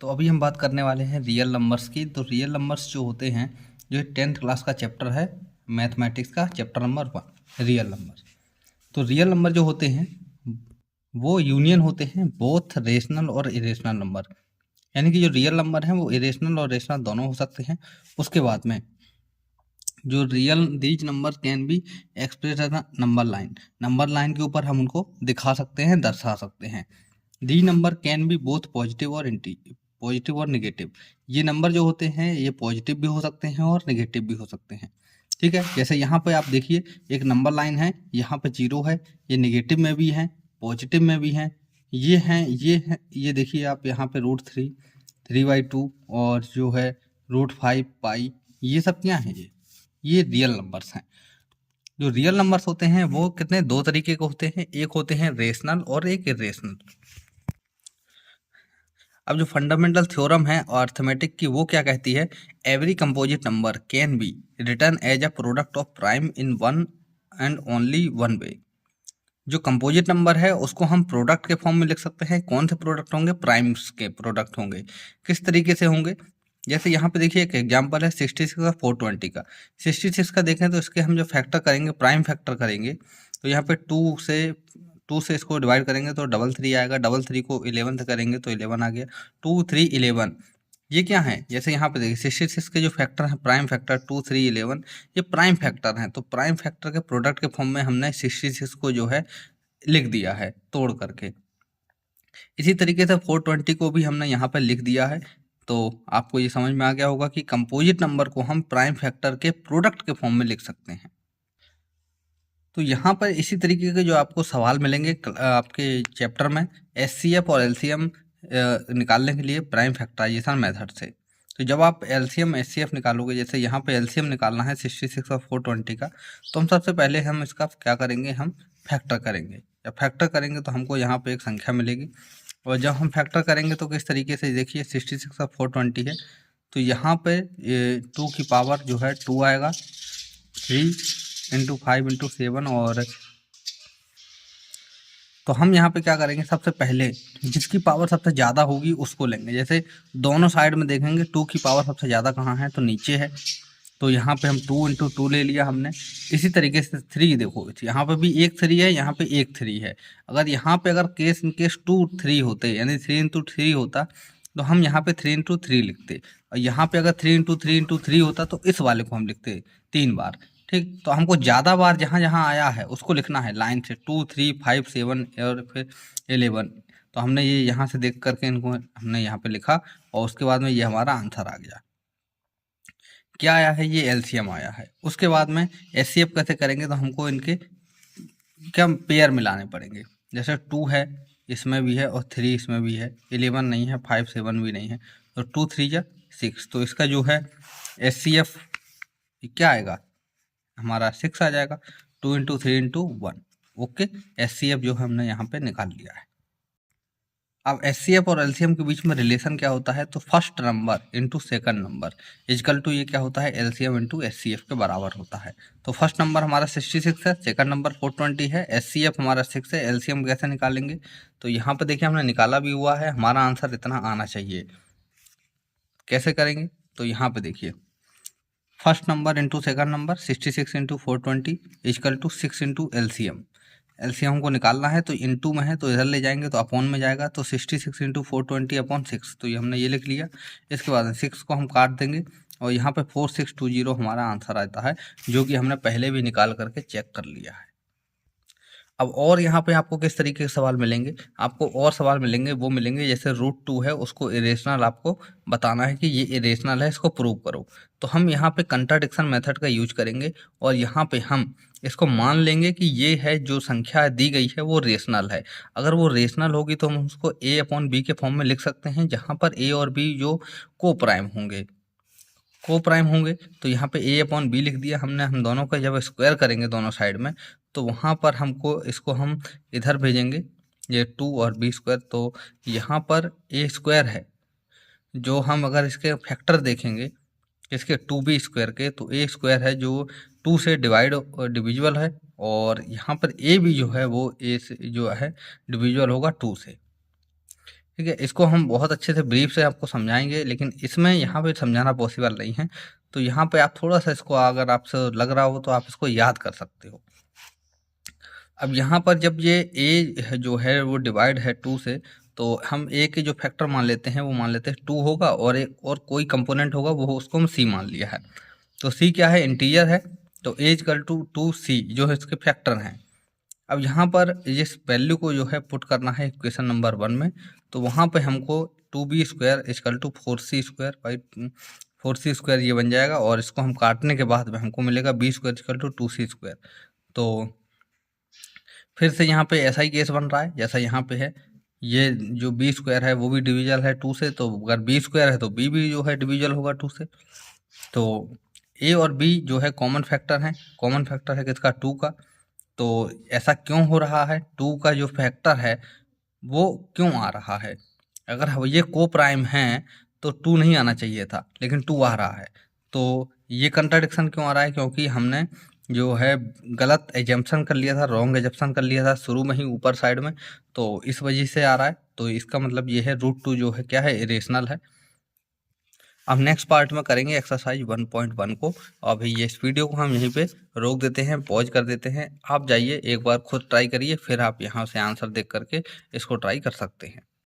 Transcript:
तो अभी हम बात करने वाले हैं रियल नंबर्स की। तो रियल नंबर्स जो होते हैं, जो 10th क्लास का चैप्टर है मैथमेटिक्स का, चैप्टर नंबर 1 रियल नंबर। तो रियल नंबर जो होते हैं वो यूनियन होते हैं बोथ रेशनल और इरेशनल नंबर। यानी कि जो रियल नंबर हैं वो इरेशनल और रेशनल दोनों हो सकते हैं। उसके बाद में जो real these number can be express as number line के ऊपर हम उनको दिखा सकते हैं, दर्शा सकते हैं। The number can be both positive और निगेटिव। ये नंबर जो होते हैं ये पॉजिटिव भी हो सकते हैं और निगेटिव भी हो सकते हैं। ठीक है, जैसे यहाँ पे आप देखिए एक नंबर लाइन है, यहाँ पे 0 है, ये निगेटिव में भी है, पॉजिटिव में भी है, ये है, ये देखिए आप यहाँ पे √3, 3/2 और जो है √5 पाई, ये सब क्या है, ये रियल नंबर्स हैं। जो रियल नंबर्स होते हैं वो कितने दो तरीके के होते हैं, एक होते हैं रेशनल और एक इरेशनल। अब जो फंडामेंटल थ्योरम है अर्थमेटिक की वो क्या कहती है, every composite number can be written as a product of prime in one and only one way. जो कंपोजिट नंबर है उसको हम प्रोडक्ट के फॉर्म में लिख सकते हैं। कौन से प्रोडक्ट होंगे, प्राइम्स के प्रोडक्ट होंगे। किस तरीके से होंगे, जैसे यहाँ पे देखिए एक एग्जांपल है 66 और 420 का। 66 का देखें तो इसके हम जो फैक्टर करेंगे, प्राइम फैक्टर करेंगे, तो यहाँ पे 2 से इसको डिवाइड करेंगे तो 33 आएगा, 33 को 11 से करेंगे तो 11 आ गया, 2 3 11। ये क्या है, जैसे यहाँ पे देखिए 66 के जो फैक्टर हैं प्राइम फैक्टर 2 3 11, ये प्राइम फैक्टर हैं। तो प्राइम फैक्टर के प्रोडक्ट के फॉर्म में हमने 66 को जो है लिख दिया है तोड़ करके। इसी तरीके से 420 को भी हमने यहाँ पर लिख दिया है। तो आपको ये समझ में आ गया होगा कि कंपोजिट नंबर को हम प्राइम फैक्टर के प्रोडक्ट के फॉर्म में लिख सकते हैं। तो यहाँ पर इसी तरीके के जो आपको सवाल मिलेंगे आपके चैप्टर में एचसीएफ और एलसीएम निकालने के लिए प्राइम फैक्टराइजेशन मेथड से। तो जब आप एलसीएम एचसीएफ निकालोगे, जैसे यहाँ पे एलसीएम निकालना है 66 और 420 का, तो हम सबसे पहले हम इसका क्या करेंगे, हम फैक्टर करेंगे। जब फैक्टर करेंगे तो हमको यहाँ पे एक संख्या मिलेगी, और जब हम फैक्टर करेंगे तो किस तरीके से, देखिए 66 और 420 है, तो यहाँ पे 2 की पावर जो है 2 आएगा, 3 × 5 × 7, और तो हम यहाँ पे क्या करेंगे, सबसे पहले जिसकी पावर सबसे ज़्यादा होगी उसको लेंगे। जैसे दोनों साइड में देखेंगे 2 की पावर सबसे ज़्यादा कहाँ है, तो नीचे है, तो यहाँ पे हम 2 × 2 ले लिया हमने। इसी तरीके से 3 देखो, यहाँ पे भी एक 3 है, यहाँ पे एक 3 है। अगर यहाँ पे अगर इन केस 2 3 होते, यानी 3 × 3 होता, तो हम यहाँ पे 3 × 3 लिखते, और यहाँ पे अगर 3 × 3 × 3 होता तो इस वाले को हम लिखते 3 बार। ठीक, तो हमको ज़्यादा बार जहाँ जहाँ आया है उसको लिखना है लाइन से, 2 3 5 7 और फिर 11। तो हमने ये यहाँ से देख करके इनको हमने यहाँ पे लिखा, और उसके बाद में ये हमारा आंसर आ गया। क्या आया है, ये एलसीएम आया है। उसके बाद में एचसीएफ कैसे करेंगे, तो हमको इनके क्या पेयर मिलाने पड़ेंगे। जैसे 2 है इसमें भी है, और 3 इसमें भी है, 11 नहीं है, 5 7 भी नहीं है, तो 2 3 या 6, तो इसका जो है एचसीएफ क्या आएगा, हमारा 6 आ जाएगा। 2 × 3 × 1। ओके, एचसीएफ जो हमने यहाँ पे निकाल लिया है। अब एचसीएफ और एलसीएम के बीच में रिलेशन क्या होता है, तो first number into second number is equal to ये क्या होता है, एलसीएम इंटू एचसीएफ के बराबर होता है। तो फर्स्ट नंबर हमारा 66 है, सेकंड नंबर 420 है, एचसीएफ हमारा 6 है, एलसीएम कैसे निकालेंगे, तो यहाँ पे देखिए हमने निकाला भी हुआ है, हमारा आंसर इतना आना चाहिए। कैसे करेंगे, तो यहाँ पे देखिए first number into second number 66 × 420 is equal to 6 × LCM. LCM को निकालना है तो इनटू में है तो इधर ले जाएंगे तो अपॉन में जाएगा, तो 66 × 420 अपॉन 6, तो ये हमने ये लिख लिया। इसके बाद 6 को हम काट देंगे, और यहाँ पे 4620 हमारा आंसर आता है, जो कि हमने पहले भी निकाल करके चेक कर लिया है। अब और यहाँ पे आपको किस तरीके के सवाल मिलेंगे, आपको और सवाल मिलेंगे, वो मिलेंगे जैसे √2 है उसको इरेशनल आपको बताना है कि ये इरेशनल है, इसको प्रूव करो। तो हम यहाँ पे कंट्राडिक्शन मेथड का यूज करेंगे, और यहाँ पे हम इसको मान लेंगे कि ये है जो संख्या दी गई है वो रेशनल है। अगर वो रेशनल होगी तो हम उसको a/b के फॉर्म में लिख सकते हैं, जहाँ पर a और b जो को प्राइम होंगे, तो यहाँ पे a/b लिख दिया हमने। हम दोनों का जब स्क्वायर करेंगे दोनों साइड में, तो वहाँ पर हमको इसको हम इधर भेजेंगे, ये 2 और b², तो यहाँ पर a² है, जो हम अगर इसके फैक्टर देखेंगे इसके 2b² के, तो a² है जो 2 से डिविजिबल है, और यहाँ पर a भी जो है वो a से जो है डिविजिबल होगा 2 से। ठीक है, इसको हम बहुत अच्छे से ब्रीफ से आपको समझाएंगे, लेकिन इसमें यहाँ पे समझाना पॉसिबल नहीं है। तो यहाँ पे आप थोड़ा सा इसको, अगर आपसे लग रहा हो तो आप इसको याद कर सकते हो। अब यहाँ पर जब ये ए जो है वो डिवाइड है 2 से, तो हम ए के जो फैक्टर मान लेते हैं वो मान लेते हैं 2 होगा, और एक और कोई कंपोनेंट होगा वो उसको हम सी मान लिया है। तो सी क्या है, इंटीजर है, तो ए इक्वल टू 2c जो है इसके फैक्टर हैं। अब यहाँ पर इस वैल्यू को जो है पुट करना है इक्वेशन नंबर 1 में, तो वहाँ पे हमको 2b² equal to 4c² by 4c² ये बन जाएगा, और इसको हम काटने के बाद में हमको मिलेगा b² इक्वल टू 2c²। तो फिर से यहाँ पे ऐसा ही केस बन रहा है जैसा यहाँ पे है, ये जो b² है वो भी डिविजल है 2 से, तो अगर b² है तो b भी जो है डिविजल होगा 2 से। तो a और b जो है कॉमन फैक्टर है, कॉमन फैक्टर है किसका, 2 का। तो ऐसा क्यों हो रहा है, 2 का जो फैक्टर है वो क्यों आ रहा है, अगर ये को प्राइम है तो 2 नहीं आना चाहिए था, लेकिन 2 आ रहा है। तो ये कंट्राडिक्शन क्यों आ रहा है, क्योंकि हमने जो है गलत एजम्पशन कर लिया था, रॉन्ग एजम्पशन कर लिया था शुरू में ही ऊपर साइड में, तो इस वजह से आ रहा है। तो इसका मतलब ये है √2 जो है क्या है, इरेशनल है। अब नेक्स्ट पार्ट में करेंगे एक्सरसाइज 1.1 को। अभी ये इस वीडियो को हम यहीं पे रोक देते हैं, पॉज कर देते हैं। आप जाइए एक बार खुद ट्राई करिए, फिर आप यहाँ से आंसर देख करके इसको ट्राई कर सकते हैं।